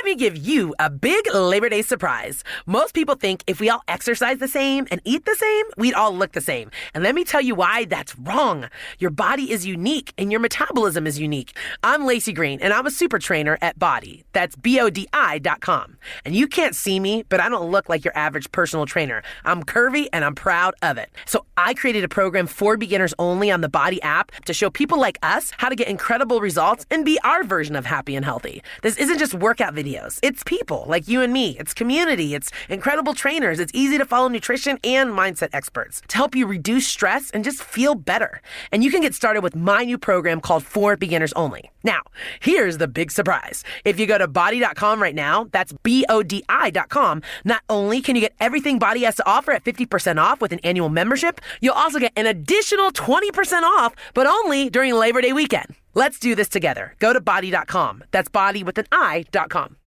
Let me give you a big Labor Day surprise. Most people think if we all exercise the same and eat the same, we'd all look the same. And let me tell you why that's wrong. Your body is unique and your metabolism is unique. I'm Lacey Green and I'm a super trainer at Body. That's BODI.com. And you can't see me, but I don't look like your average personal trainer. I'm curvy and I'm proud of it. So I created a program for beginners only on the Body app to show people like us how to get incredible results and be our version of happy and healthy. This isn't just workout videos. It's people like you and me. It's community. It's incredible trainers. It's easy to follow nutrition and mindset experts to help you reduce stress and just feel better. And you can get started with my new program called For Beginners Only. Now, here's the big surprise. If you go to body.com right now, that's BODI.com, not only can you get everything Body has to offer at 50% off with an annual membership, you'll also get an additional 20% off, but only during Labor Day weekend. Let's do this together. Go to body.com. That's body with an I.com.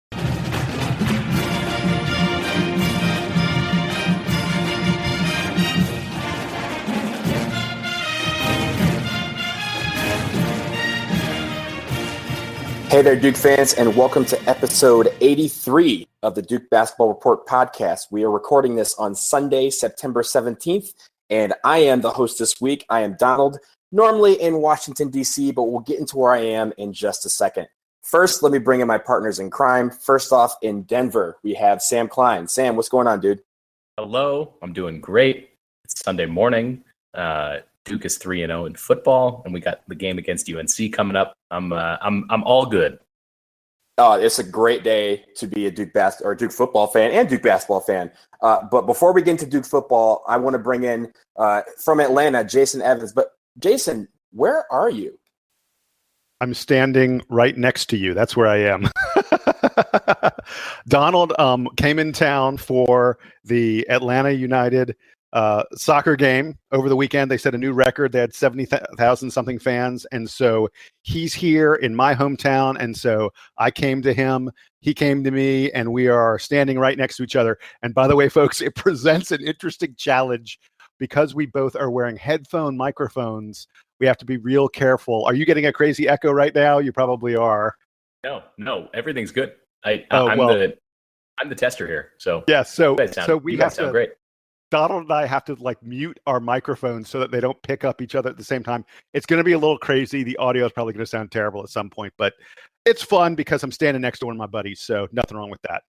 Hey there, Duke fans, and welcome to episode 83 of the Duke Basketball Report podcast. We are recording this on Sunday, September 17th, and I am the host this week. I am Donald, normally in Washington, D.C., but we'll get into where I am in just a second. First, let me bring in my partners in crime. First off, in Denver, we have Sam Klein. Sam, what's going on, dude? Hello, I'm doing great. It's Sunday morning. Duke is 3-0 in football, and we got the game against UNC coming up. I'm all good. It's a great day to be a Duke football fan and Duke basketball fan. But before we get into Duke football, I want to bring in from Atlanta, Jason Evans. But Jason, where are you? I'm standing right next to you. That's where I am. Donald came in town for the Atlanta United soccer game over the weekend. They set a new record. They had 70,000 something fans. And so he's here in my hometown. And so I came to him, he came to me, and we are standing right next to each other. And by the way, folks, it presents an interesting challenge because we both are wearing headphone microphones. We have to be real careful. Are you getting a crazy echo right now? You probably are. No, everything's good. I'm the tester here. So yeah, so we have to sound great. Donald and I have to mute our microphones so that they don't pick up each other at the same time. It's going to be a little crazy. The audio is probably going to sound terrible at some point, but it's fun because I'm standing next to one of my buddies, so nothing wrong with that.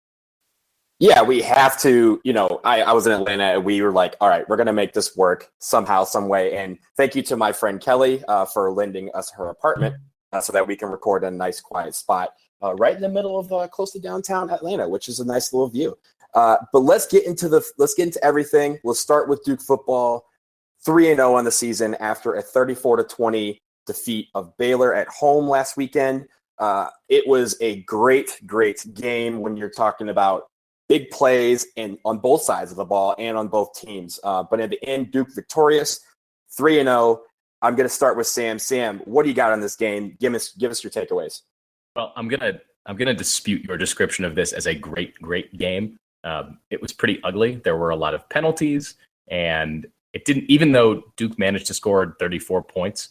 Yeah, we have to, I was in Atlanta and we were like, all right, we're going to make this work somehow, some way. And thank you to my friend Kelly for lending us her apartment so that we can record in a nice quiet spot right in the middle of close to downtown Atlanta, which is a nice little view. But let's get into everything. We'll start with Duke football, 3-0 on the season after a 34-20 defeat of Baylor at home last weekend. It was a great game when you're talking about big plays and on both sides of the ball and on both teams. But at the end, Duke victorious, 3-0. I'm going to start with Sam. Sam, what do you got on this game? Give us your takeaways. Well, I'm gonna dispute your description of this as a great game. It was pretty ugly. There were a lot of penalties, and it didn't. Even though Duke managed to score 34 points,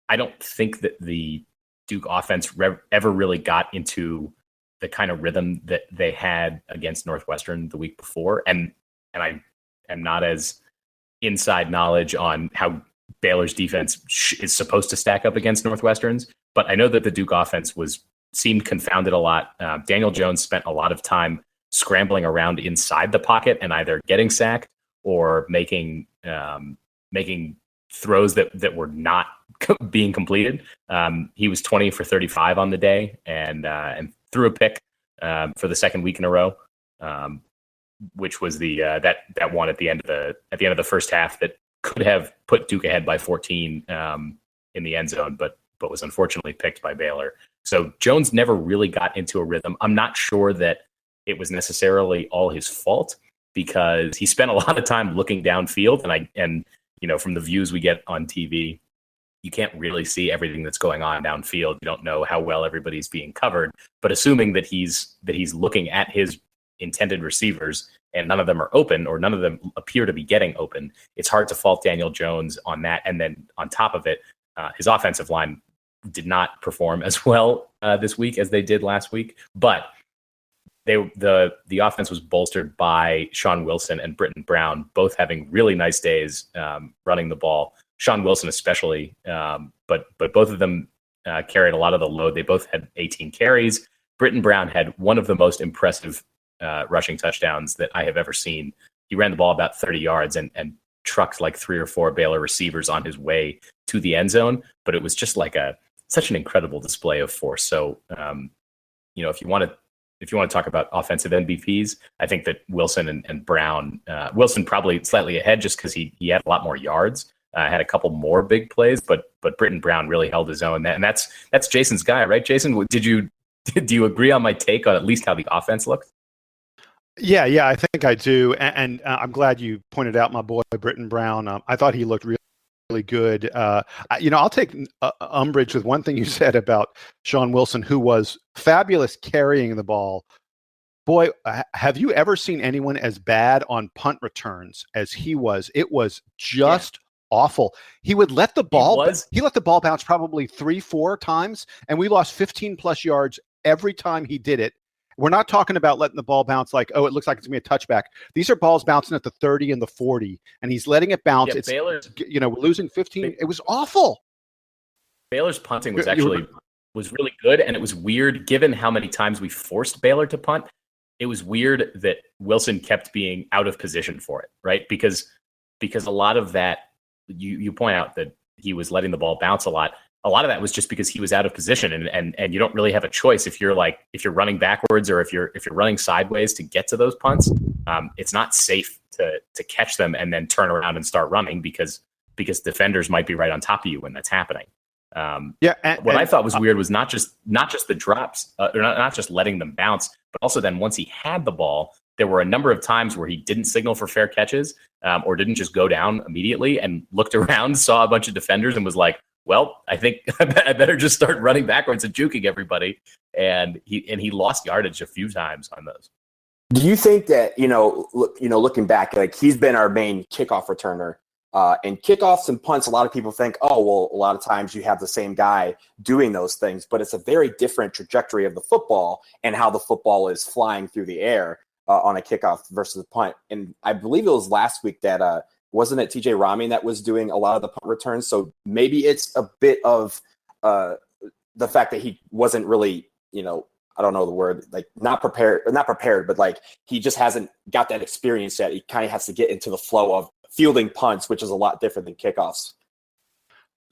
I don't think that the Duke offense ever really got into the kind of rhythm that they had against Northwestern the week before. And I am not as inside knowledge on how Baylor's defense is supposed to stack up against Northwestern's, but I know that the Duke offense seemed confounded a lot. Daniel Jones spent a lot of time scrambling around inside the pocket and either getting sacked or making throws that were not being completed. He was 20 for 35 on the day and threw a pick for the second week in a row, which was the that one at the end of the first half that could have put Duke ahead by 14 in the end zone, but was unfortunately picked by Baylor. So Jones never really got into a rhythm. I'm not sure that it was necessarily all his fault because he spent a lot of time looking downfield, and from the views we get on TV, you can't really see everything that's going on downfield. You don't know how well everybody's being covered, but assuming that he's looking at his intended receivers and none of them are open or none of them appear to be getting open, it's hard to fault Daniel Jones on that. And then on top of it, his offensive line did not perform as well this week as they did last week. But the offense was bolstered by Sean Wilson and Britton Brown, both having really nice days running the ball. Sean Wilson especially, but both of them carried a lot of the load. They both had 18 carries. Britton Brown had one of the most impressive rushing touchdowns that I have ever seen. He ran the ball about 30 yards and trucked like 3 or 4 Baylor receivers on his way to the end zone. But it was just like such an incredible display of force. So, if you want to talk about offensive MVPs, I think that Wilson and Brown, Wilson probably slightly ahead just because he had a lot more yards, had a couple more big plays, but Britton Brown really held his own. And that's Jason's guy, right? Jason, do you agree on my take on at least how the offense looked? Yeah, I think I do, and I'm glad you pointed out my boy Britton Brown. I thought he looked really good. I'll take umbrage with one thing you said about Sean Wilson, who was fabulous carrying the ball. Boy, have you ever seen anyone as bad on punt returns as he was? It was just awful. He would let the ball. He let the ball bounce probably 3-4 times, and we lost 15 plus yards every time he did it. We're not talking about letting the ball bounce like, oh, it looks like it's going to be a touchback. These are balls bouncing at the 30 and the 40, and he's letting it bounce. Yeah, Baylor's, we're losing 15. It was awful. Baylor's punting was really good, and it was weird given how many times we forced Baylor to punt. It was weird that Wilson kept being out of position for it, right? Because a lot of that, you point out that he was letting the ball bounce a lot. A lot of that was just because he was out of position, and you don't really have a choice if you're running backwards or if you're running sideways to get to those punts. It's not safe to catch them and then turn around and start running because defenders might be right on top of you when that's happening. What I thought was weird was not just the drops, or not just letting them bounce, but also then once he had the ball, there were a number of times where he didn't signal for fair catches, or didn't just go down immediately and looked around, saw a bunch of defenders, and was like, well, I think I better just start running backwards and juking everybody. And he lost yardage a few times on those. Do you think that, looking back, like he's been our main kickoff returner, and kickoffs and punts, a lot of people think, oh, well, a lot of times you have the same guy doing those things, but it's a very different trajectory of the football and how the football is flying through the air on a kickoff versus a punt. And I believe it was last week that, wasn't it TJ Rami that was doing a lot of the punt returns? So maybe it's a bit of the fact that he wasn't really, I don't know the word, like not prepared, but like he just hasn't got that experience yet. He kind of has to get into the flow of fielding punts, which is a lot different than kickoffs.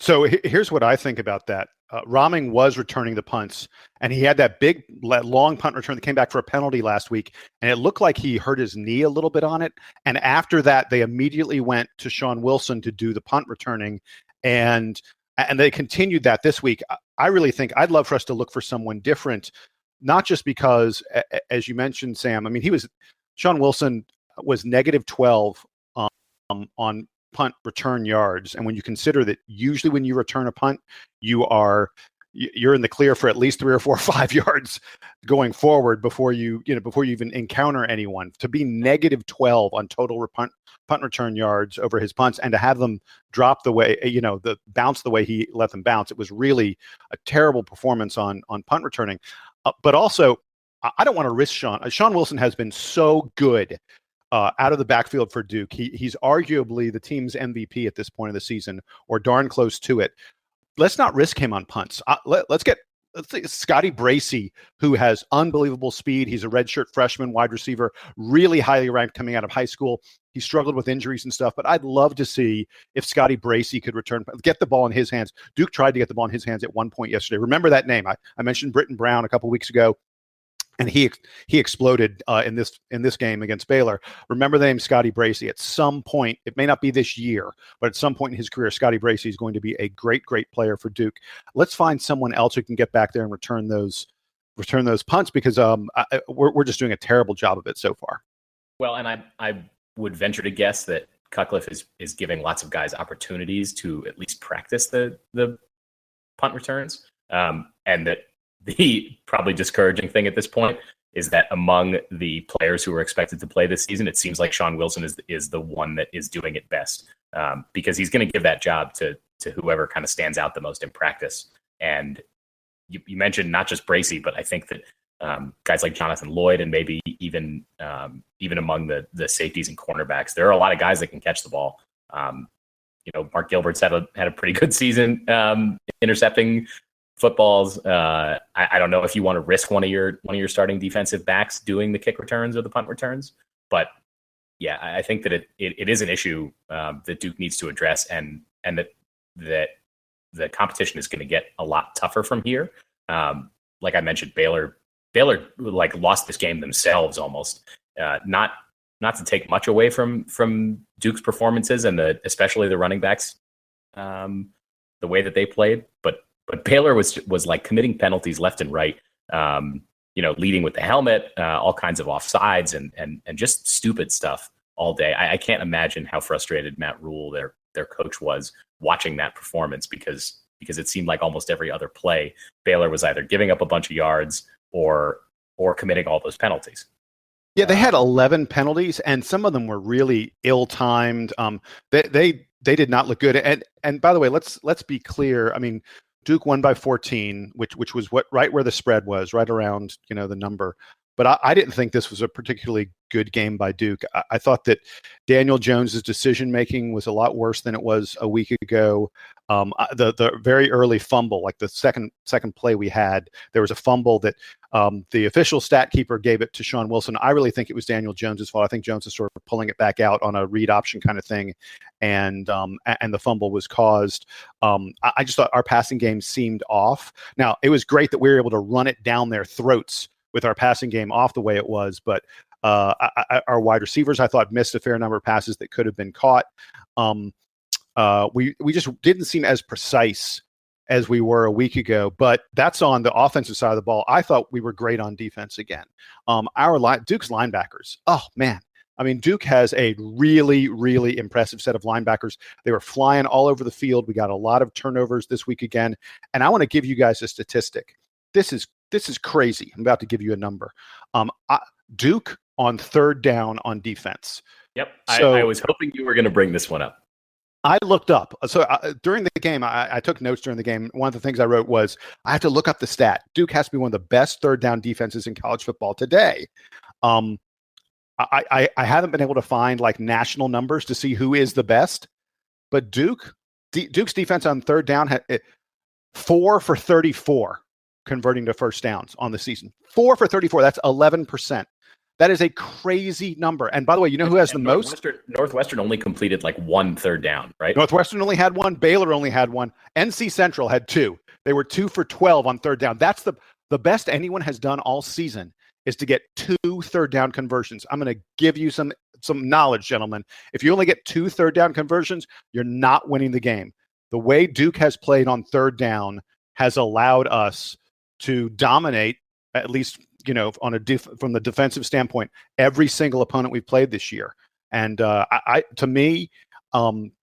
So here's what I think about that. Rahming was returning the punts, and he had that big, long punt return that came back for a penalty last week, and it looked like he hurt his knee a little bit on it. And after that, they immediately went to Sean Wilson to do the punt returning, and they continued that this week. I really think I'd love for us to look for someone different, not just because, as you mentioned, Sam, I mean, Sean Wilson was -12 on punt return yards. And when you consider that usually when you return a punt, you're in the clear for at least 3 or 4 or 5 yards going forward before you even encounter anyone. To be -12 on total punt return yards over his punts, and to have them drop the way, the bounce the way he let them bounce, it was really a terrible performance on punt returning. But also, I don't want to risk Sean Wilson has been so good out of the backfield for Duke. He's arguably the team's MVP at this point of the season, or darn close to it. Let's not risk him on punts. Let's see Scotty Bracey, who has unbelievable speed. He's a redshirt freshman wide receiver, really highly ranked coming out of high school. He struggled with injuries and stuff, but I'd love to see if Scotty Bracey could get the ball in his hands. Duke tried to get the ball in his hands at one point yesterday. Remember that name? I mentioned Britton Brown a couple weeks ago. And he exploded in this game against Baylor. Remember the name Scotty Bracey. At some point, it may not be this year, but at some point in his career, Scotty Bracey is going to be a great, great player for Duke. Let's find someone else who can get back there and return those punts, because we're just doing a terrible job of it so far. Well, and I would venture to guess that Cutcliffe is giving lots of guys opportunities to at least practice the punt returns, and that the probably discouraging thing at this point is that among the players who are expected to play this season, it seems like Sean Wilson is the one that is doing it best, because he's going to give that job to whoever kind of stands out the most in practice. And you mentioned not just Bracey, but I think that guys like Jonathan Lloyd, and maybe even among the safeties and cornerbacks. There are a lot of guys that can catch the ball. Mark Gilbert's had a pretty good season intercepting footballs. I don't know if you want to risk one of your starting defensive backs doing the kick returns or the punt returns, but yeah, I think that it is an issue that Duke needs to address, and that the competition is going to get a lot tougher from here. Like I mentioned, Baylor like lost this game themselves almost. Not to take much away from Duke's performances and especially the running backs, the way that they played, but Baylor was like committing penalties left and right. Leading with the helmet, all kinds of offsides and just stupid stuff all day. I can't imagine how frustrated Matt Rule, their coach, was watching that performance because it seemed like almost every other play, Baylor was either giving up a bunch of yards or committing all those penalties. Yeah, they had 11 penalties, and some of them were really ill-timed. They did not look good. And by the way, let's be clear. I mean, Duke won by 14, which was right where the spread was, right around the number. But I didn't think this was a particularly good game by Duke. I thought that Daniel Jones's decision making was a lot worse than it was a week ago. The very early fumble, like the second play we had, there was a fumble that the official stat keeper gave it to Sean Wilson. I really think it was Daniel Jones's fault. I think Jones is sort of pulling it back out on a read option kind of thing, and the fumble was caused. I just thought our passing game seemed off. Now, it was great that we were able to run it down their throats with our passing game off the way it was, but our wide receivers, I thought, missed a fair number of passes that could have been caught. We just didn't seem as precise as we were a week ago, but that's on the offensive side of the ball. I thought we were great on defense again. Duke's linebackers, oh man. I mean, Duke has a really, really impressive set of linebackers. They were flying all over the field. We got a lot of turnovers this week again. And I want to give you guys a statistic. This is crazy. I'm about to give you a number. Duke on third down on defense. Yep. So, I was hoping you were going to bring this one up. I looked up. So during the game, I took notes during the game. One of the things I wrote was, I have to look up the stat. Duke has to be one of the best third down defenses in college football today. I haven't been able to find like national numbers to see who is the best, but Duke's defense on third down had 4 for 34 converting to first downs on the season. 4 for 34. That's 11%. That is a crazy number. And by the way, you know who has the most? Northwestern only completed like 1 third down, right? Northwestern only had 1. Baylor only had 1. NC Central had 2. They were 2 for 12 on third down. That's the best anyone has done all season, is to get 2 third down conversions. I'm going to give you some knowledge, gentlemen. If you only get 2 third down conversions, you're not winning the game. The way Duke has played on third down has allowed us to dominate, at least on from the defensive standpoint, every single opponent we've played this year. And to me,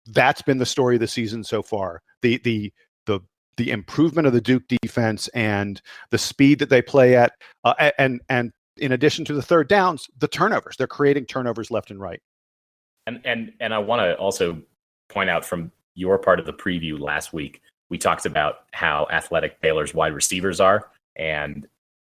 that's been the story of the season so far. The improvement of the Duke defense and the speed that they play at, and in addition to the third downs, the turnovers. They're creating turnovers left and right. And I want to also point out, from your part of the preview last week, we talked about how athletic Baylor's wide receivers are, and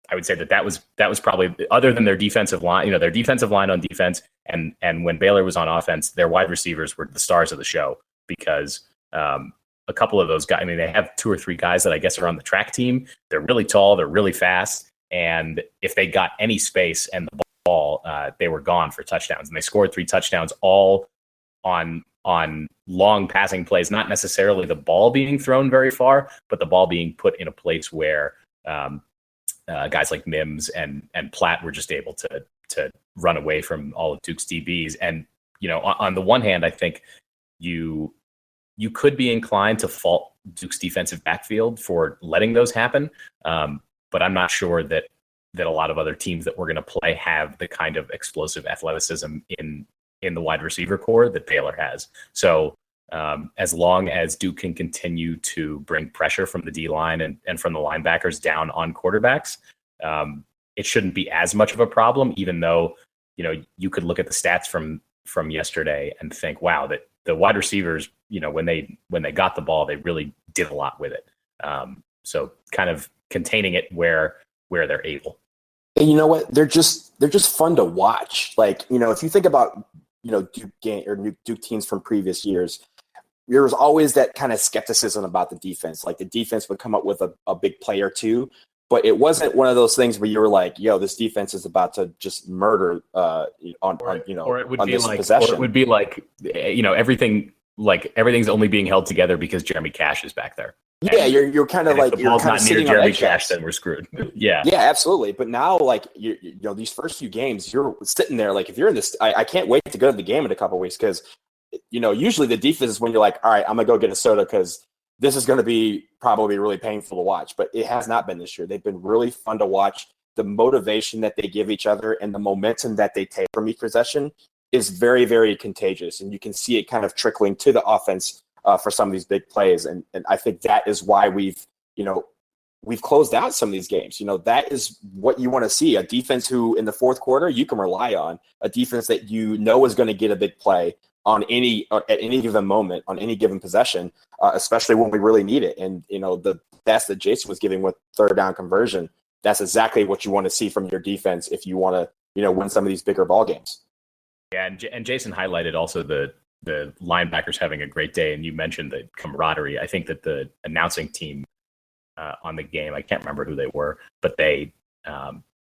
I would say that was probably, other than their defensive line, their defensive line on defense, and when Baylor was on offense, their wide receivers were the stars of the show, because a couple of those guys, I mean, they have 2 or 3 guys that I guess are on the track team. They're really tall, they're really fast, and if they got any space and the ball, they were gone for touchdowns, and they scored 3 touchdowns all on long passing plays, not necessarily the ball being thrown very far, but the ball being put in a place where guys like Mims and Platt were just able to run away from all of Duke's DBs. And, on the one hand, I think you could be inclined to fault Duke's defensive backfield for letting those happen. But I'm not sure that a lot of other teams that we're going to play have the kind of explosive athleticism in the wide receiver core that Baylor has. So as long as Duke can continue to bring pressure from the D-line and from the linebackers down on quarterbacks, it shouldn't be as much of a problem, even though, you could look at the stats from yesterday and think, wow, that the wide receivers, when they got the ball, they really did a lot with it. So kind of containing it where they're able. And you know what? They're just fun to watch. Like, if you think about, Duke teams from previous years, there was always that kind of skepticism about the defense. Like the defense would come up with a big play or two, but it wasn't one of those things where you were like, yo, this defense is about to just murder or it would on be this like, possession. Or it would be like, everything's only being held together because Jeremy Cash is back there. Yeah, you're kind of like, you're kind of sitting on Jeremy eggshells. Cash, then we're screwed. Yeah, absolutely. But now, like, these first few games, you're sitting there like, if you're in this, I can't wait to go to the game in a couple of weeks because, usually the defense is when you're like, all right, I'm gonna go get a soda because this is going to be probably really painful to watch. But it has not been this year. They've been really fun to watch. The motivation that they give each other and the momentum that they take from each possession is very, very contagious, and you can see it kind of trickling to the offense for some of these big plays. And I think that is why we've closed out some of these games. That is what you want to see, a defense who in the fourth quarter you can rely on, a defense that is going to get a big play at any given moment, on any given possession, especially when we really need it. And, the stats that Jason was giving with third down conversion, that's exactly what you want to see from your defense if you want to, win some of these bigger ball games. Yeah, and Jason highlighted also the linebackers having a great day, and you mentioned the camaraderie. I think that the announcing team on the game, I can't remember who they were, but they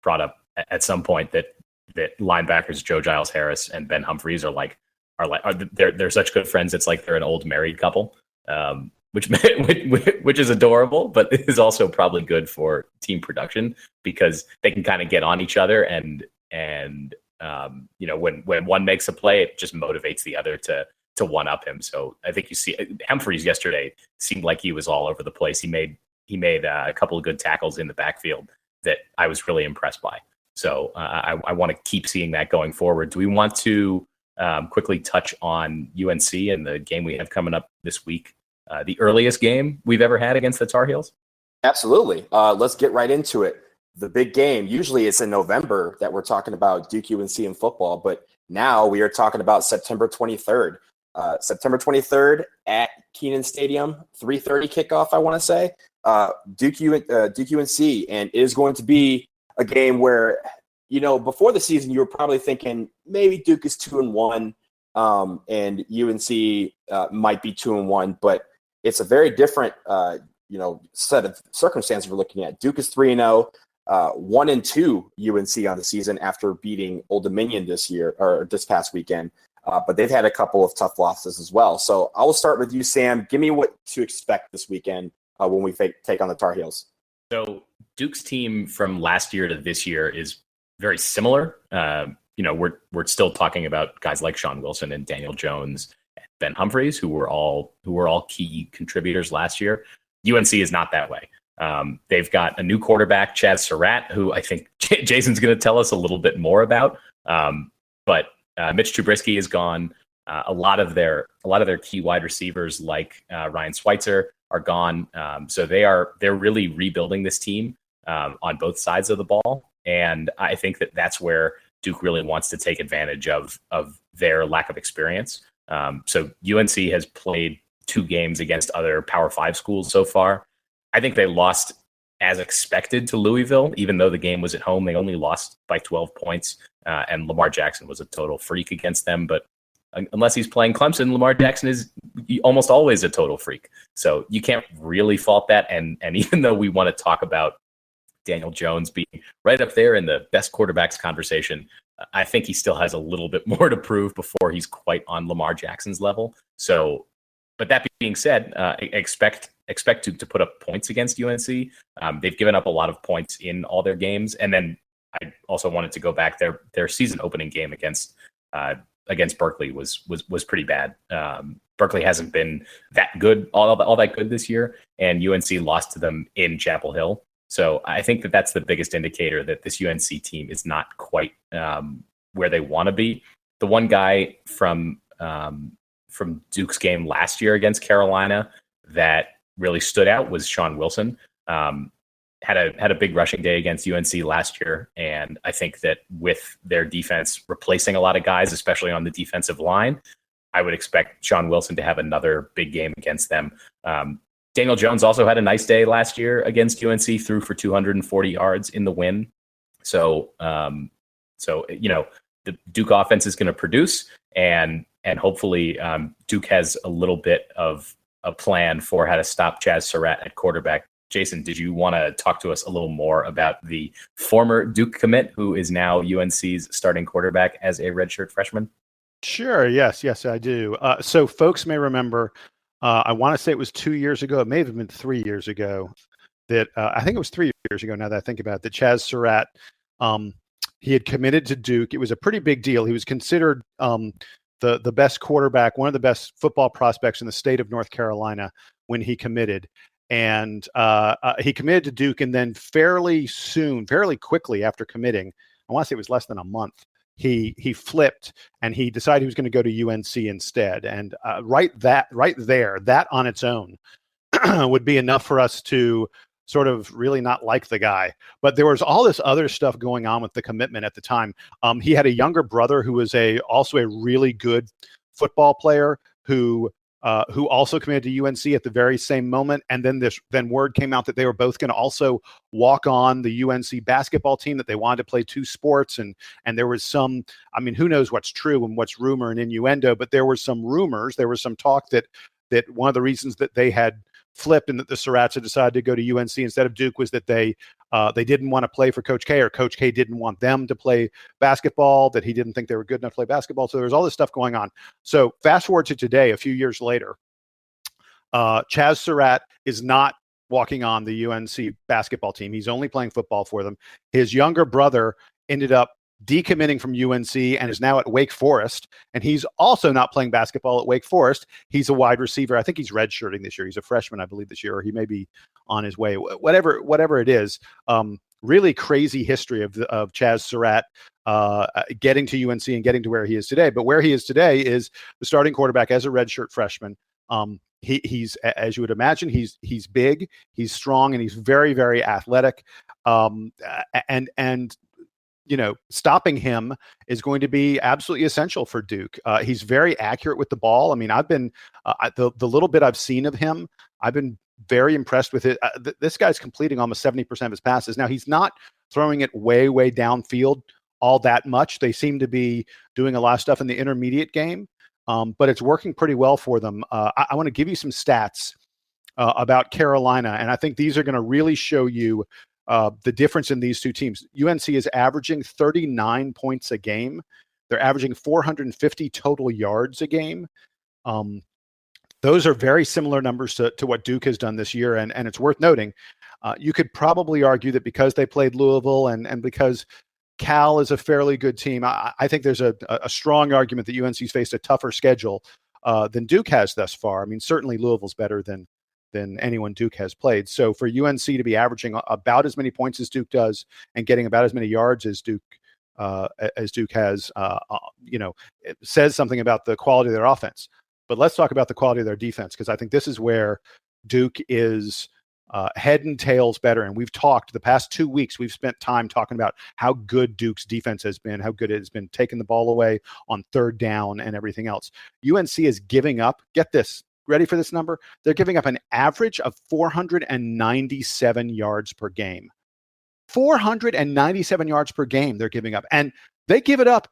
brought up at some point that linebackers Joe Giles Harris and Ben Humphreys they're such good friends. It's like they're an old married couple, which is adorable, but is also probably good for team production because they can kind of get on each other and when one makes a play, it just motivates the other to one up him. So I think you see Humphreys yesterday seemed like he was all over the place. He made a couple of good tackles in the backfield that I was really impressed by. So I want to keep seeing that going forward. Do we want to quickly touch on UNC and the game we have coming up this week? The earliest game we've ever had against the Tar Heels? Absolutely. Let's get right into it. The big game, usually it's in November that we're talking about Duke UNC in football, but now we are talking about September 23rd. September 23rd at Kenan Stadium, 3:30 kickoff, I want to say. Duke UNC, and it is going to be a game where, before the season, you were probably thinking maybe Duke is 2-1, and UNC might be 2-1, but it's a very different, set of circumstances we're looking at. Duke is 3-0, 1-2 UNC on the season after beating Old Dominion this past weekend. But they've had a couple of tough losses as well. So I will start with you, Sam. Give me what to expect this weekend when we take on the Tar Heels. So Duke's team from last year to this year is very similar. We're still talking about guys like Sean Wilson and Daniel Jones, and Ben Humphreys, who were all key contributors last year. UNC is not that way. They've got a new quarterback, Chaz Surratt, who I think Jason's going to tell us a little bit more about. But Mitch Trubisky is gone. A lot of their key wide receivers like Ryan Schweitzer are gone. So they're really rebuilding this team on both sides of the ball. And I think that's where Duke really wants to take advantage of their lack of experience. So UNC has played 2 games against other Power 5 schools so far. I think they lost as expected to Louisville, even though the game was at home. They only lost by 12 points, and Lamar Jackson was a total freak against them. But unless he's playing Clemson, Lamar Jackson is almost always a total freak. So you can't really fault that. And even though we want to talk about Daniel Jones being right up there in the best quarterbacks conversation, I think he still has a little bit more to prove before he's quite on Lamar Jackson's level. So, but that being said, expect to put up points against UNC. They've given up a lot of points in all their games. And then I also wanted to go back. Their season opening game against Berkeley was pretty bad. Berkeley hasn't been that good, all that good this year, and UNC lost to them in Chapel Hill. So I think that's the biggest indicator that this UNC team is not quite where they want to be. The one guy from Duke's game last year against Carolina that really stood out was Sean Wilson. Had a big rushing day against UNC last year, and I think that with their defense replacing a lot of guys, especially on the defensive line, I would expect Sean Wilson to have another big game against them. Daniel Jones also had a nice day last year against UNC, threw for 240 yards in the win. So the Duke offense is going to produce, and hopefully Duke has a little bit of a plan for how to stop Chaz Surratt at quarterback. Jason, did you want to talk to us a little more about the former Duke commit who is now UNC's starting quarterback as a redshirt freshman? Sure. Yes, I do. So folks may remember, I want to say it was 2 years ago. It may have been 3 years ago that I think it was 3 years ago now that I think about it, that Chaz Surratt, he had committed to Duke. It was a pretty big deal. He was considered the best quarterback, one of the best football prospects in the state of North Carolina when he committed. And he committed to Duke, and then fairly quickly after committing, I want to say it was less than a month, he flipped and he decided he was going to go to UNC instead. And right there, that on its own would be enough for us to sort of really not like the guy. But there was all this other stuff going on with the commitment at the time. He had a younger brother who was also a really good football player who also committed to UNC at the very same moment. And then word came out that they were both going to also walk on the UNC basketball team, that they wanted to play two sports. And there was some, I mean, who knows what's true and what's rumor and innuendo, but there were some rumors, there was some talk that one of the reasons that they had flipped and that the Surratts had decided to go to UNC instead of Duke was that they didn't want to play for Coach K, or Coach K didn't want them to play basketball, that he didn't think they were good enough to play basketball. So there was all this stuff going on. So fast forward to today, a few years later, Chaz Surratt is not walking on the UNC basketball team. He's only playing football for them. His younger brother ended up decommitting from UNC and is now at Wake Forest. And he's also not playing basketball at Wake Forest. He's a wide receiver. I think he's redshirting this year. He's a freshman, I believe, this year, or he may be on his way. Whatever it is, really crazy history of Chaz Surratt getting to UNC and getting to where he is today. But where he is today is the starting quarterback as a redshirt freshman. He's, as you would imagine, he's big, he's strong, and he's very, very athletic. And stopping him is going to be absolutely essential for Duke. He's very accurate with the ball. I mean, I've been the little bit I've seen of him, I've been very impressed with it. This guy's completing almost 70% of his passes. Now, he's not throwing it way downfield all that much. They seem to be doing a lot of stuff in the intermediate game, but it's working pretty well for them. I want to give you some stats about Carolina, and I think these are going to really show you the difference in these two teams. UNC is averaging 39 points a game. They're averaging 450 total yards a game. Those are very similar numbers to what Duke has done this year. And it's worth noting, you could probably argue that because they played Louisville and because Cal is a fairly good team, I think there's a strong argument that UNC's faced a tougher schedule than Duke has thus far. I mean, certainly Louisville's better than anyone Duke has played. So for UNC to be averaging about as many points as Duke does and getting about as many yards as Duke has, it says something about the quality of their offense. But let's talk about the quality of their defense, because I think this is where Duke is head and tails better. And we've talked the past 2 weeks, we've spent time talking about how good Duke's defense has been, how good it has been taking the ball away on third down and everything else. UNC is giving up, get this, ready for this number? They're giving up an average of 497 yards per game. 497 yards per game they're giving up. And they give it up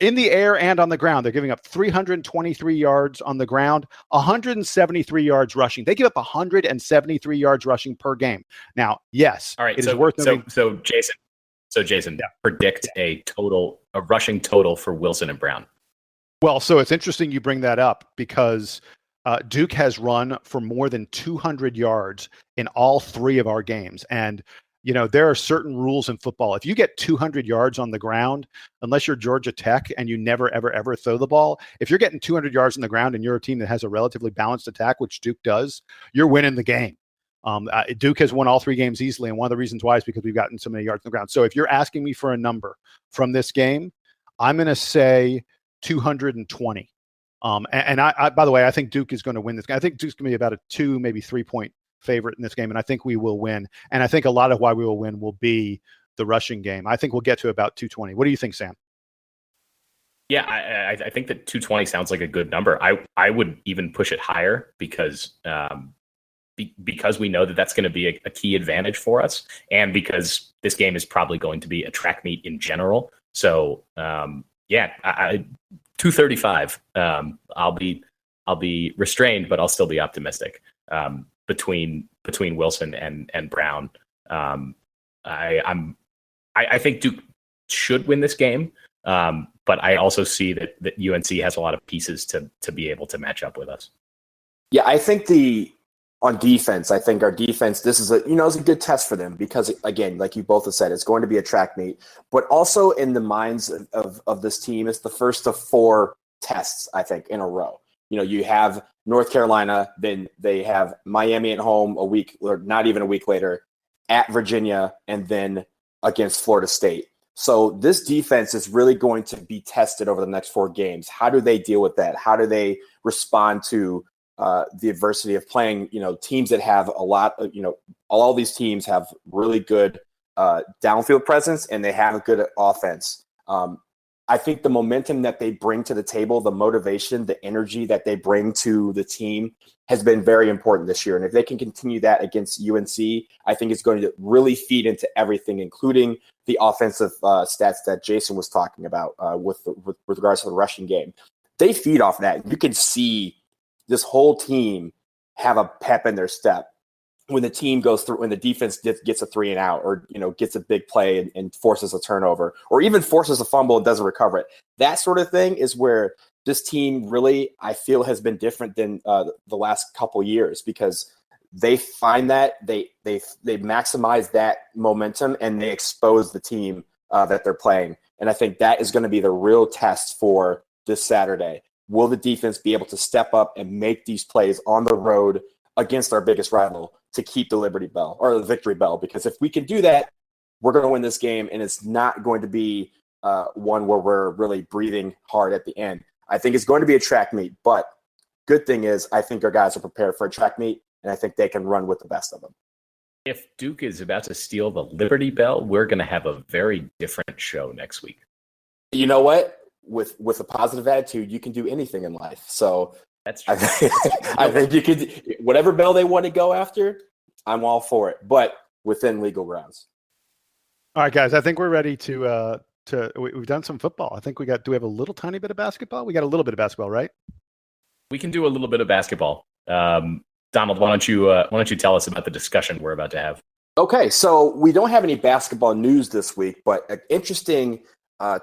in the air and on the ground. They're giving up 323 yards on the ground, 173 yards rushing. They give up 173 yards rushing per game. Now, yes, all right, it is worth noting. So Jason, predict a rushing total for Wilson and Brown. Well, so it's interesting you bring that up, because Duke has run for more than 200 yards in all three of our games. And, there are certain rules in football. If you get 200 yards on the ground, unless you're Georgia Tech and you never, ever, ever throw the ball, if you're getting 200 yards on the ground and you're a team that has a relatively balanced attack, which Duke does, you're winning the game. Duke has won all three games easily. And one of the reasons why is because we've gotten so many yards on the ground. So if you're asking me for a number from this game, I'm going to say 220. And I, by the way, I think Duke is going to win this game. I think Duke's going to be about a 2, maybe 3 point favorite in this game. And I think we will win. And I think a lot of why we will win will be the rushing game. I think we'll get to about 220. What do you think, Sam? Yeah, I think that 220 sounds like a good number. I would even push it higher, because because we know that that's going to be a key advantage for us, and because this game is probably going to be a track meet in general. So, 235. I'll be restrained, but I'll still be optimistic. Between Wilson and Brown, I think Duke should win this game, but I also see that UNC has a lot of pieces to be able to match up with us. Yeah, I think on defense, I think our defense, this is it's a good test for them because, again, like you both have said, it's going to be a track meet, but also in the minds of this team, it's the first of 4 tests, I think, in a row. You have North Carolina, then they have Miami at home a week, or not even a week later, at Virginia, and then against Florida State. So this defense is really going to be tested over the next 4 games. How do they deal with that? How do they respond to the adversity of playing, teams that have a lot of, all these teams have really good downfield presence and they have a good offense. I think the momentum that they bring to the table, the motivation, the energy that they bring to the team has been very important this year. And if they can continue that against UNC, I think it's going to really feed into everything, including the offensive stats that Jason was talking about with regards to the rushing game. They feed off that. You can see this whole team have a pep in their step when the team goes through, when the defense gets a 3 and out, or gets a big play and forces a turnover, or even forces a fumble and doesn't recover it. That sort of thing is where this team really, I feel, has been different than the last couple years, because they find that they maximize that momentum and they expose the team that they're playing. And I think that is going to be the real test for this Saturday. Will the defense be able to step up and make these plays on the road against our biggest rival to keep the Liberty Bell or the Victory Bell? Because if we can do that, we're going to win this game, and it's not going to be one where we're really breathing hard at the end. I think it's going to be a track meet, but good thing is I think our guys are prepared for a track meet, and I think they can run with the best of them. If Duke is about to steal the Liberty Bell, we're going to have a very different show next week. You know what? With a positive attitude, you can do anything in life. So that's true. I think you could, whatever bell they want to go after, I'm all for it, but within legal grounds. All right, guys, I think we're ready to we've done some football. I think do we have a little tiny bit of basketball? We got a little bit of basketball, right? We can do a little bit of basketball. Donald, why don't you tell us about the discussion we're about to have? Okay, so we don't have any basketball news this week, but an interesting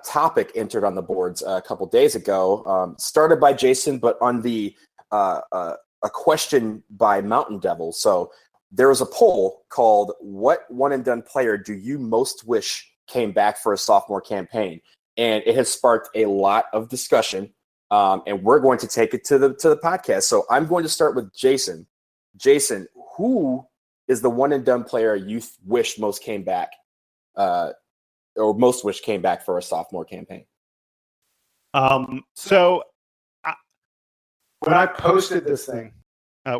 topic entered on the boards a couple days ago, started by Jason, but on the a question by Mountain Devil. So there was a poll called "What one-and-done player do you most wish came back for a sophomore campaign?" And it has sparked a lot of discussion, and we're going to take it to the podcast. So I'm going to start with Jason. Jason, who is the one-and-done player you wish most came back? Or most wish came back for a sophomore campaign? So when I posted this thing,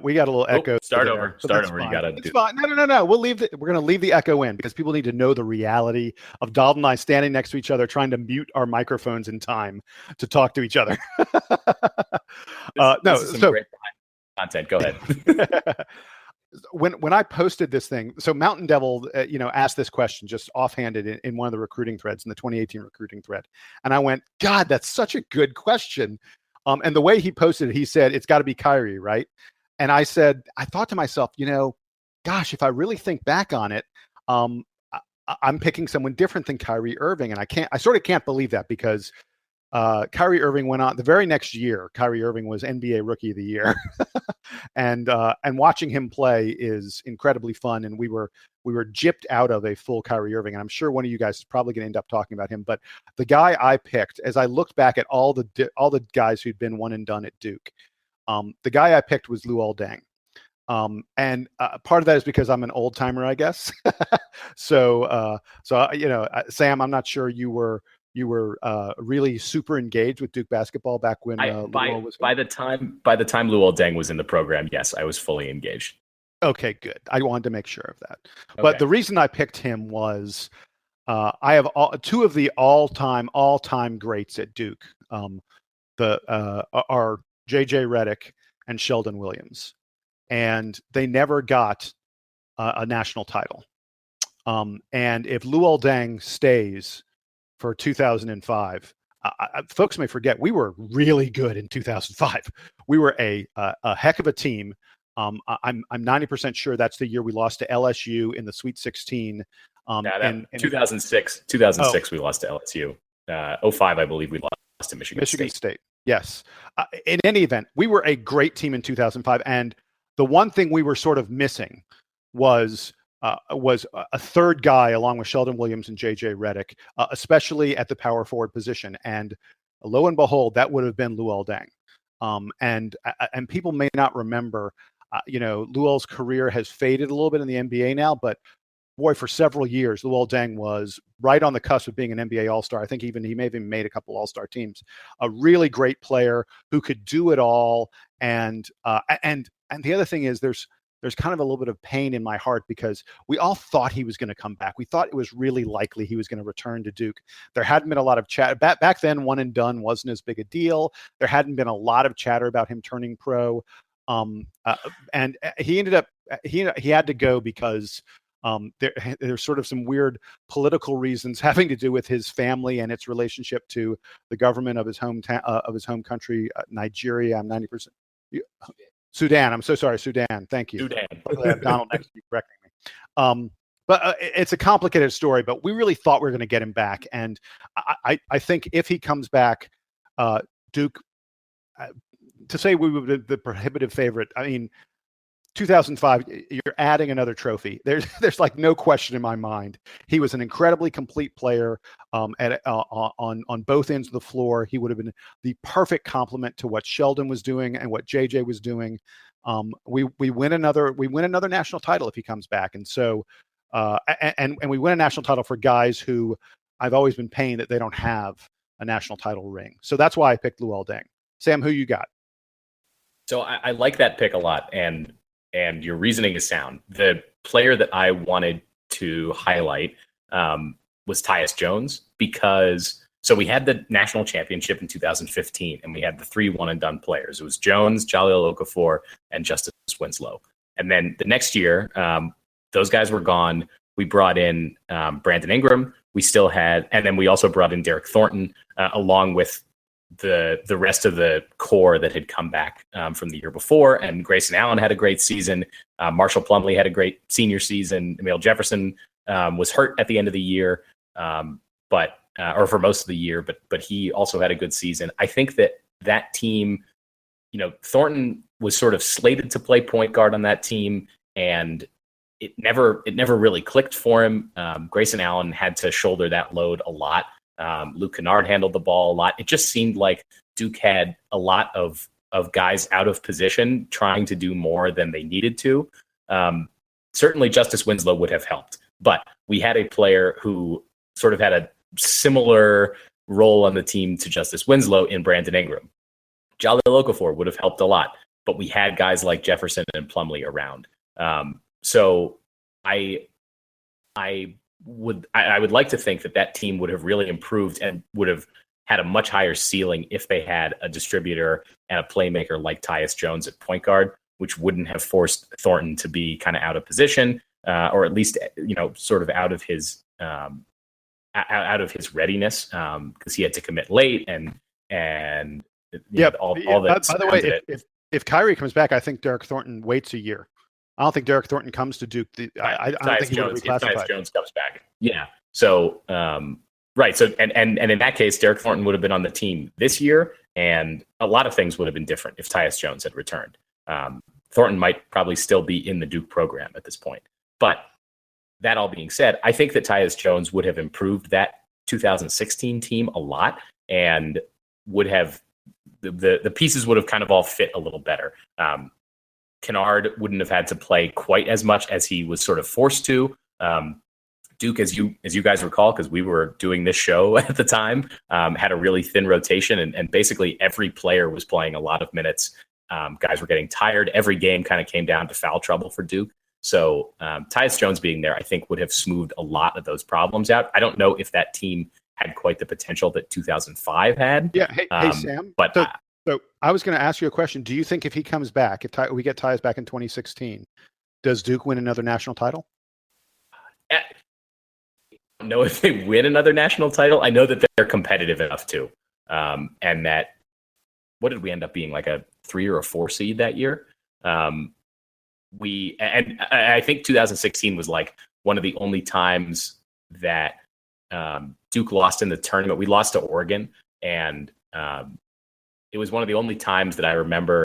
we got a little echo. Start over. Fine. You got to do. It's fine. No. We're going to leave the echo in because people need to know the reality of Donald and I standing next to each other, trying to mute our microphones in time to talk to each other. This is some great content. Go ahead. When I posted this thing, so Mountain Devil, asked this question just offhanded in one of the recruiting threads, in the 2018 recruiting thread. And I went, God, that's such a good question. And the way he posted it, he said, it's got to be Kyrie, right? And I said, I thought to myself, gosh, if I really think back on it, I'm picking someone different than Kyrie Irving. And I sort of can't believe that, because Kyrie Irving went on the very next year. Kyrie Irving was NBA Rookie of the Year, and watching him play is incredibly fun. And we were gypped out of a full Kyrie Irving, and I'm sure one of you guys is probably going to end up talking about him. But the guy I picked, as I looked back at all the guys who'd been one and done at Duke, the guy I picked was Luol Deng. And part of that is because I'm an old timer, I guess. So Sam, I'm not sure you were really super engaged with Duke basketball back when Luol was. By the time Luol Deng was in the program, yes, I was fully engaged. Okay, good. I wanted to make sure of that. Okay. But the reason I picked him was I have two of the all-time greats at Duke. Are J.J. Redick and Sheldon Williams. and they never got a national title. And if Luol Deng stays for 2005, folks may forget we were really good in 2005. We were a heck of a team. I'm 90% sure that's the year we lost to LSU in the Sweet 16. And 2006 we lost to LSU. 05, I believe we lost to Michigan State. Yes. In any event, we were a great team in 2005, and the one thing we were sort of missing was a third guy along with Sheldon Williams and JJ Redick, especially at the power forward position. And lo and behold, that would have been Luol Deng. And people may not remember, Luol's career has faded a little bit in the NBA now, but boy, for several years, Luol Deng was right on the cusp of being an NBA All-Star. I think he may have even made a couple All-Star teams. A really great player who could do it all. And the other thing is there's kind of a little bit of pain in my heart because we all thought he was going to come back. We thought it was really likely he was going to return to Duke. There hadn't been a lot of chat back then. One and done wasn't as big a deal. There hadn't been a lot of chatter about him turning pro. And he ended up, he had to go because there's sort of some weird political reasons having to do with his family and its relationship to the government of his hometown, of his home country, Nigeria. I'm 90%. Sudan. I'm so sorry, Sudan. Thank you. Sudan. I have Donald next to you correcting me. But it's a complicated story. But we really thought we were going to get him back, and I think if he comes back, Duke. To say we would be the prohibitive favorite, I mean, 2005, you're adding another trophy. There's like no question in my mind. He was an incredibly complete player on both ends of the floor. He would have been the perfect complement to what Sheldon was doing and what JJ was doing. We win another national title if he comes back, and so and we win a national title for guys who I've always been pained that they don't have a national title ring. So that's why I picked Luol Deng. Sam, who you got? So I like that pick a lot, and your reasoning is sound. The player that I wanted to highlight was Tyus Jones because we had the national championship in 2015, and we had the 3 one-and-done players. It was Jones, Jahlil Okafor, and Justice Winslow. And then the next year, those guys were gone. We brought in Brandon Ingram. We still had, and then we also brought in Derek Thornton along with the rest of the core that had come back from the year before. And Grayson Allen had a great season. Marshall Plumlee had a great senior season. Emil Jefferson was hurt at the end of the year, or for most of the year, but he also had a good season. I think that team, Thornton was sort of slated to play point guard on that team, and it never really clicked for him. Grayson Allen had to shoulder that load a lot. Luke Kennard handled the ball a lot. It just seemed like Duke had a lot of guys out of position trying to do more than they needed to. Certainly Justice Winslow would have helped, but we had a player who sort of had a similar role on the team to Justice Winslow in Brandon Ingram. Jahlil Okafor would have helped a lot, but we had guys like Jefferson and Plumlee around. So I would like to think that team would have really improved and would have had a much higher ceiling if they had a distributor and a playmaker like Tyus Jones at point guard, which wouldn't have forced Thornton to be kind of out of position, or at least sort of out of his readiness, because he had to commit late and all that. By the way, if Kyrie comes back, I think Derek Thornton waits a year. I don't think Derek Thornton comes to Duke. I don't think he would be reclassified. Tyus Jones comes back. Yeah. So, right. So, and in that case, Derek Thornton would have been on the team this year, and a lot of things would have been different if Tyus Jones had returned. Thornton might probably still be in the Duke program at this point. But that all being said, I think that Tyus Jones would have improved that 2016 team a lot, and would have the pieces would have kind of all fit a little better. Kennard wouldn't have had to play quite as much as he was sort of forced to. Duke, as you guys recall, because we were doing this show at the time, had a really thin rotation, and basically every player was playing a lot of minutes. Guys were getting tired. Every game kind of came down to foul trouble for Duke. So Tyus Jones being there, I think, would have smoothed a lot of those problems out. I don't know if that team had quite the potential that 2005 had. Yeah. Hey, Sam. But So I was going to ask you a question. Do you think if he comes back, if we get Tyus back in 2016, does Duke win another national title? I don't know if they win another national title. I know that they're competitive enough to, and that what did we end up being, like a 3 or a 4 seed that year? I think 2016 was like one of the only times that Duke lost in the tournament. We lost to Oregon, and it was one of the only times that I remember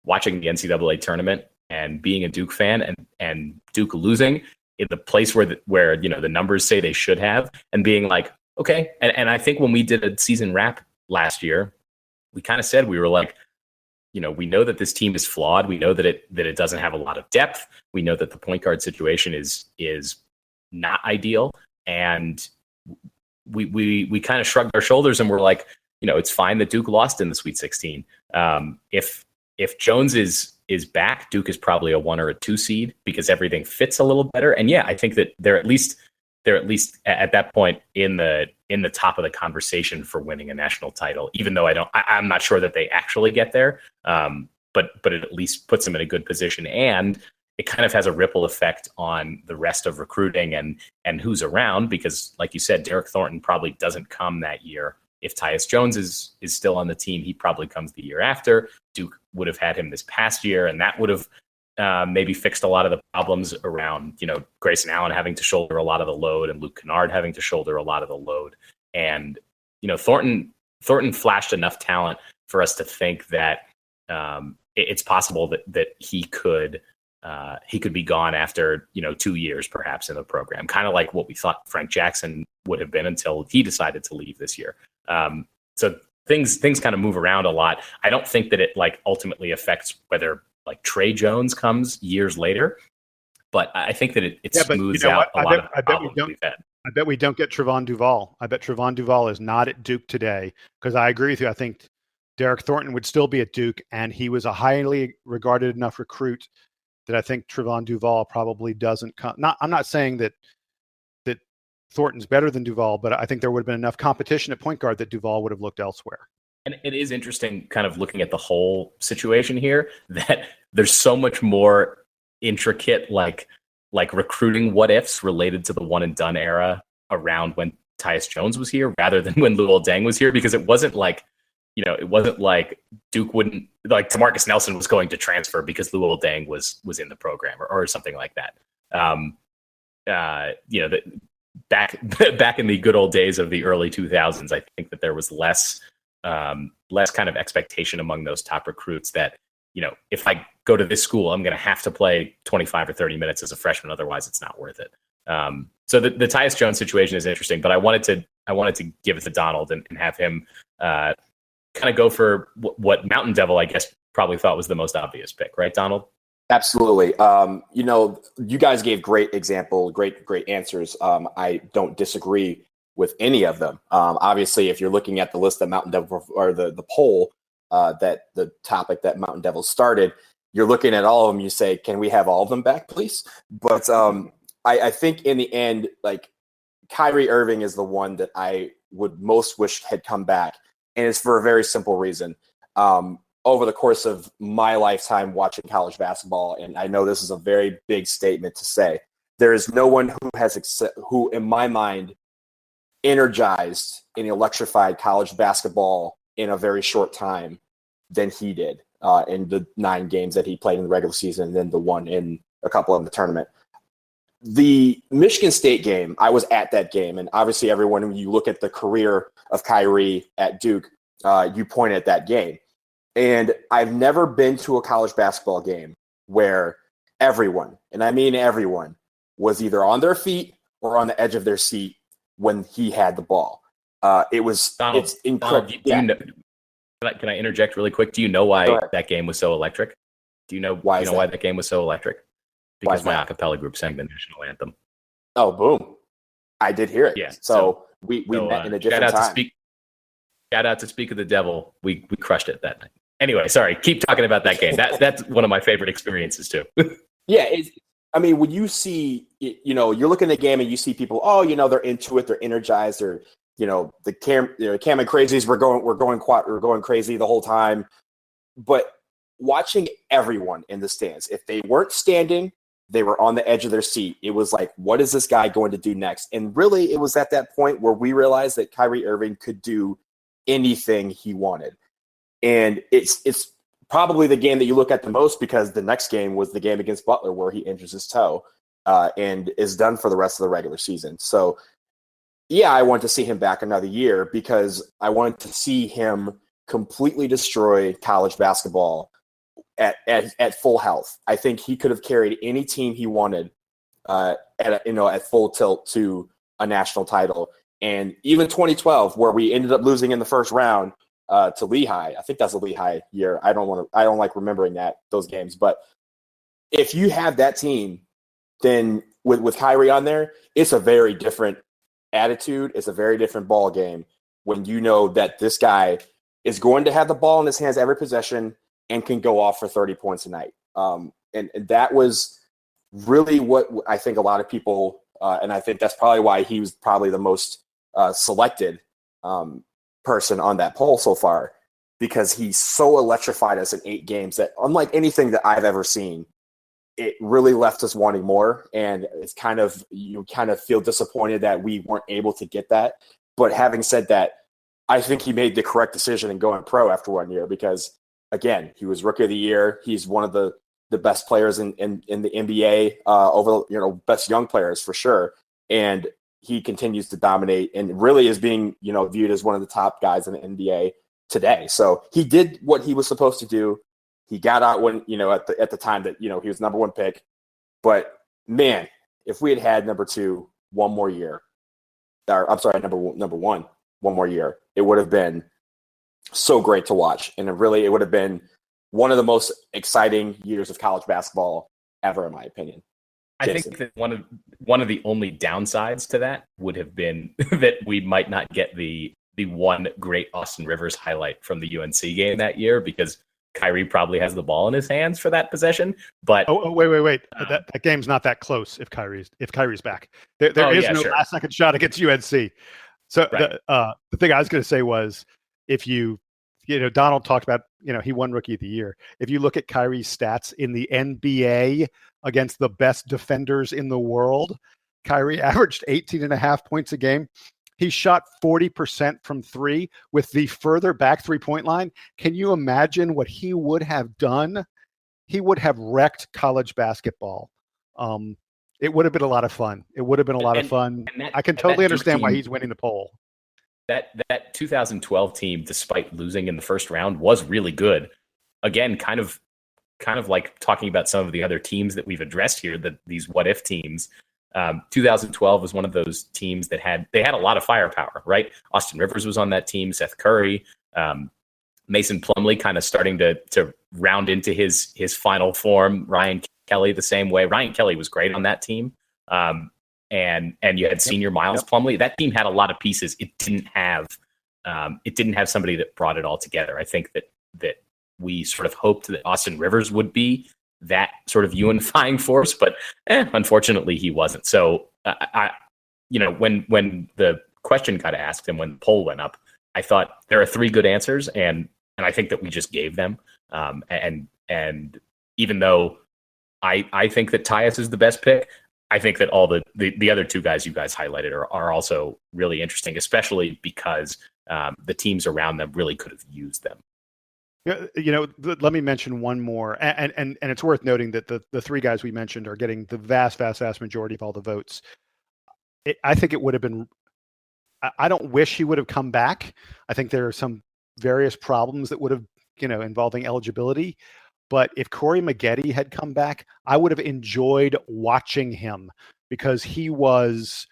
watching the NCAA tournament and being a Duke fan and Duke losing in the place where the numbers say they should have, and being like, okay. And I think when we did a season wrap last year, we kind of said, we were like, we know that this team is flawed. We know that it doesn't have a lot of depth. We know that the point guard situation is not ideal. And we kind of shrugged our shoulders and we're like, it's fine that Duke lost in the Sweet 16. If Jones is back, Duke is probably a 1 or a 2 seed because everything fits a little better. And yeah, I think that they're at least at that point in the top of the conversation for winning a national title, even though I'm not sure that they actually get there. But it at least puts them in a good position, and it kind of has a ripple effect on the rest of recruiting and who's around, because like you said, Derek Thornton probably doesn't come that year. If Tyus Jones is still on the team, he probably comes the year after. Duke would have had him this past year, and that would have maybe fixed a lot of the problems around, Grayson Allen having to shoulder a lot of the load and Luke Kennard having to shoulder a lot of the load. And, Thornton flashed enough talent for us to think that it's possible that he could be gone after, 2 years perhaps in the program, kind of like what we thought Frank Jackson would have been until he decided to leave this year. So things kind of move around a lot. I don't think that it ultimately affects whether Trey Jones comes years later, but I think that it smooths out a lot of the problems we've had. I bet we don't get Trevon Duval. I bet Trevon Duval is not at Duke today, because I agree with you. I think Derek Thornton would still be at Duke, and he was a highly regarded enough recruit that I think Trevon Duval probably doesn't come. I'm not saying that Thornton's better than Duval, but I think there would have been enough competition at point guard that Duval would have looked elsewhere. And it is interesting kind of looking at the whole situation here that there's so much more intricate, like recruiting what ifs related to the one and done era around when Tyus Jones was here rather than when Luol Deng was here, because it wasn't like Duke wouldn't, DeMarcus Nelson was going to transfer because Luol Deng was in the program or something like that. Back in the good old days of the early 2000s, I think that there was less kind of expectation among those top recruits that, if I go to this school, I'm going to have to play 25 or 30 minutes as a freshman. Otherwise it's not worth it. So the Tyus Jones situation is interesting, but I wanted to give it to Donald and have him kind of go for what Mountain Devil, I guess, probably thought was the most obvious pick, right, Donald? Absolutely. You guys gave great example, great answers. I don't disagree with any of them. Obviously, if you're looking at the list that Mountain Devil, or the poll, that the topic that Mountain Devil started, you're looking at all of them. You say, can we have all of them back, please? But I think in the end, Kyrie Irving is the one that I would most wish had come back. And it's for a very simple reason. Over the course of my lifetime watching college basketball, and I know this is a very big statement to say, there is no one who in my mind energized and electrified college basketball in a very short time than he did in the 9 games that he played in the regular season, and then the one in a couple of the tournament. The Michigan State game, I was at that game, and obviously everyone, when you look at the career of Kyrie at Duke, you point at that game. And I've never been to a college basketball game where everyone, and I mean everyone, was either on their feet or on the edge of their seat when he had the ball. It's incredible. Can I interject really quick? Do you know why that game was so electric? Do you know why that game was so electric? Because my a cappella group sang the national anthem. Oh, boom. I did hear it. Yeah. So we met in a different time. Shout out to Speak of the Devil. We crushed it that night. Anyway, sorry. Keep talking about that game. That's one of my favorite experiences too. Yeah. When you see, you're looking at the game and you see people, they're into it, they're energized, the Cam and crazies were going crazy the whole time. But watching everyone in the stands, if they weren't standing, they were on the edge of their seat. It was like, what is this guy going to do next? And really, it was at that point where we realized that Kyrie Irving could do anything he wanted. And it's probably the game that you look at the most, because the next game was the game against Butler where he injures his toe and is done for the rest of the regular season. So, yeah, I want to see him back another year, because I wanted to see him completely destroy college basketball at full health. I think he could have carried any team he wanted at full tilt to a national title. And even 2012, where we ended up losing in the first round to Lehigh. I think that's a Lehigh year. I don't like remembering those games. But if you have that team, then with Kyrie on there, it's a very different attitude. It's a very different ball game when you know that this guy is going to have the ball in his hands every possession and can go off for 30 points a night. And that was really what I think a lot of people, and I think that's probably why he was probably the most selected person on that poll so far, because he so electrified us in 8 games that, unlike anything that I've ever seen, it really left us wanting more. And it's you kind of feel disappointed that we weren't able to get that. But having said that, I think he made the correct decision in going pro after 1 year, because, again, he was Rookie of the Year. He's one of the best players in the NBA, best young players for sure. And he continues to dominate and really is being, viewed as one of the top guys in the NBA today. So he did what he was supposed to do. He got out when, at the time that, he was number 1 pick. But, man, if we had number 2 one more year, or I'm sorry, number 1 one more year, it would have been so great to watch. And it would have been one of the most exciting years of college basketball ever, in my opinion. Jason. I think that one of the only downsides to that would have been that we might not get the one great Austin Rivers highlight from the UNC game that year, because Kyrie probably has the ball in his hands for that possession. But wait. That game's not that close if Kyrie's back. There is no last second shot against UNC. So right. The thing I was going to say was, if Donald talked about, he won Rookie of the Year. If you look at Kyrie's stats in the NBA against the best defenders in the world, Kyrie averaged 18.5 points a game. He shot 40% from 3 with the further back 3-point line. Can you imagine what he would have done? He would have wrecked college basketball. It would have been a lot of fun. I can totally understand why he's winning the poll. That 2012 team, despite losing in the first round, was really good. Again, kind of like talking about some of the other teams that we've addressed here, these what if teams. 2012 was one of those teams that had a lot of firepower, right? Austin Rivers was on that team, Seth Curry, Mason Plumlee kind of starting to round into his final form. Ryan Kelly the same way. Ryan Kelly was great on that team. And you had senior Miles Plumlee. That team had a lot of pieces. It didn't have somebody that brought it all together. I think that we sort of hoped that Austin Rivers would be that sort of unifying force, but unfortunately he wasn't. So when the question got asked and when the poll went up, I thought there are 3 good answers, and I think that we just gave them. And even though I think that Tyus is the best pick, I think that all the other 2 guys you guys highlighted are also really interesting, especially because the teams around them really could have used them. Let me mention one more, and it's worth noting that the 3 guys we mentioned are getting the vast majority of all the votes. I think it would have been. I don't wish he would have come back. I think there are some various problems that would have, involving eligibility. But if Corey Maggette had come back, I would have enjoyed watching him, because he was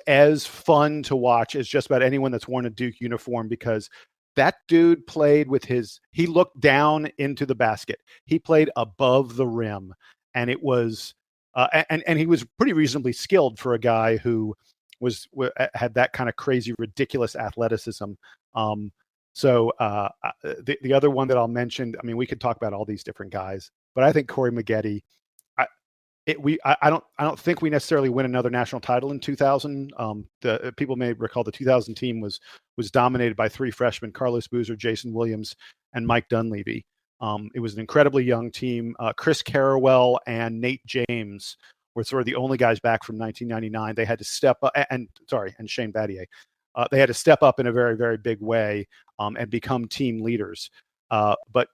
as fun to watch as just about anyone that's worn a Duke uniform, because that dude played he looked down into the basket. He played above the rim, and it was, and he was pretty reasonably skilled for a guy who had that kind of crazy, ridiculous athleticism. So the other one that I'll mention, I mean, we could talk about all these different guys, but I think Corey Maggette, I don't think we necessarily win another national title in 2000. The people may recall the 2000 team was dominated by three freshmen: Carlos Boozer, Jason Williams, and Mike Dunleavy. It was an incredibly young team. Chris Carrawell and Nate James were sort of the only guys back from 1999. They had to step up, and Shane Battier. They had to step up in a very, very big way and become team leaders. But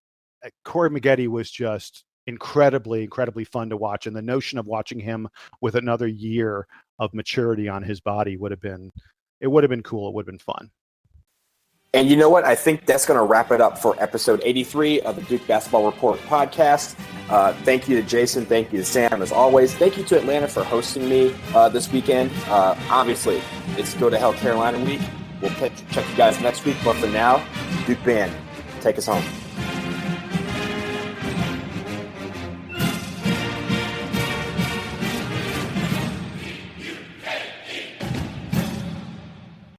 Corey Maggette was just incredibly, incredibly fun to watch. And the notion of watching him with another year of maturity on his body would have been cool. It would have been fun. And you know what? I think that's going to wrap it up for episode 83 of the Duke Basketball Report podcast. Thank you to Jason. Thank you to Sam, as always. Thank you to Atlanta for hosting me this weekend. Obviously, it's Go to Hell Carolina week. We'll check you guys next week. But for now, Duke Band, take us home.